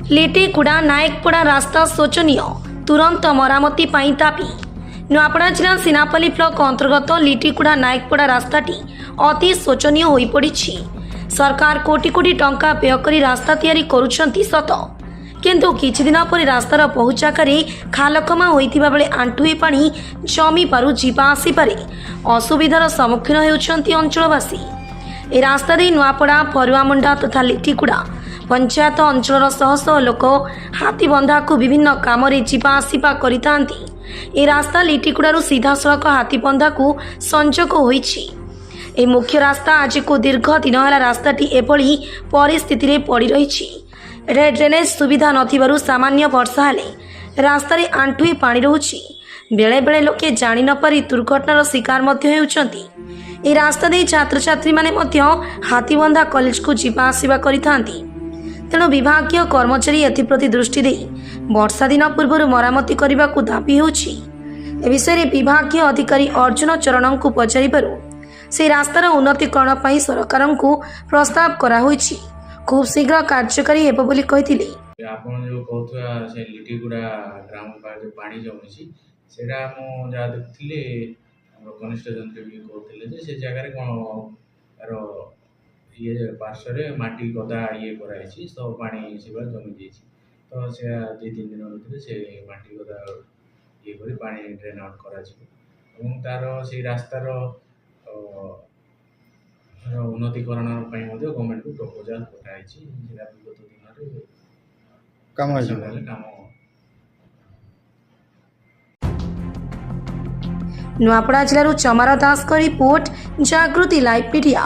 लिटिकुड़ा नायकपड़ा रास्ता शोचनीय तुरंत मरामती पाई दाबी। नुआपड़ा जिला सिनापल्ली ब्लॉक अंतर्गत लिटिकुड़ा नायकपड़ा रास्ताटी अति शोचनीय होई पड़िछि। सरकार कोटी कोटी टंका व्यय करी रास्ता तैयारी करुछंती सत, किंतु किछि दिन पर रास्तार पहुंचाकारी खालकमा होइतिबा बेले आंठुए पानी जमी पारु जीवा आसीपारे असुविधार सम्मुखीन हेउछंती अंचलवासी। ए रास्ता दे नुआपड़ा फरुआमुंडा तथा लिटिकुड़ा पंचायत अंचल शह शह लोक हाथीबंधा को विभिन्न काम जीवा आसिबा करितांती। ए रास्ता लिटिकुड़ारू सीधा सड़क हाथीबंधा को संजोग होइछि। ए मुख्य रास्ता आज को दीर्घ दिन है रास्ताटी एभली परिस्थिति रे पड़ी रही। ड्रेनेज सुविधा नथिबारु सामान्य वर्षा हेले रास्ता रे आंठुए पानी रहुछि। बेले बेले लोके जानि न पारि दुर्घटनार शिकार मध्य हेउछंती। ए रास्ता दे छात्र छात्री माने मध्य हाथीबंधा कॉलेज को जीवा आसिबा करिथांती। तेणु विभागीय कर्मचारी एथिप्रति दृष्टि दे वर्षा दिन पूर्व मरामती करने को दाबी होछि। ए विषय में विभागीय अधिकारी अर्जुन चरण को पचारिबारु से रास्तार उन्नतीकरण पर सरकार को प्रस्ताव करा होइछि। खूब शीघ्र कार्यकारी हेब बोली कहिथिले। आपण जो कहथुआ से लिटिकुड़ा ग्राम पार जो पानी जमुछि सेटा हम जा देखथिले हमर कनिष्ठ जंत्र भी कहथिले जे से जगह रे कोन आरो ये पार्श्व रे माटी गदा ये कराइछि तो पानी सेबा जमी दिछि। तो से 2-3 दिन भीतर से माटी गदा ये करी पानी ड्रेन आउट कराछि এবং तार से रास्तार उन्नतीकरण गवर्नमेंट को प्रपोजल पठाई विगत दिन काम नुआपड़ा जिलूर चमार दास रिपोर्ट जागृति लाइव मीडिया।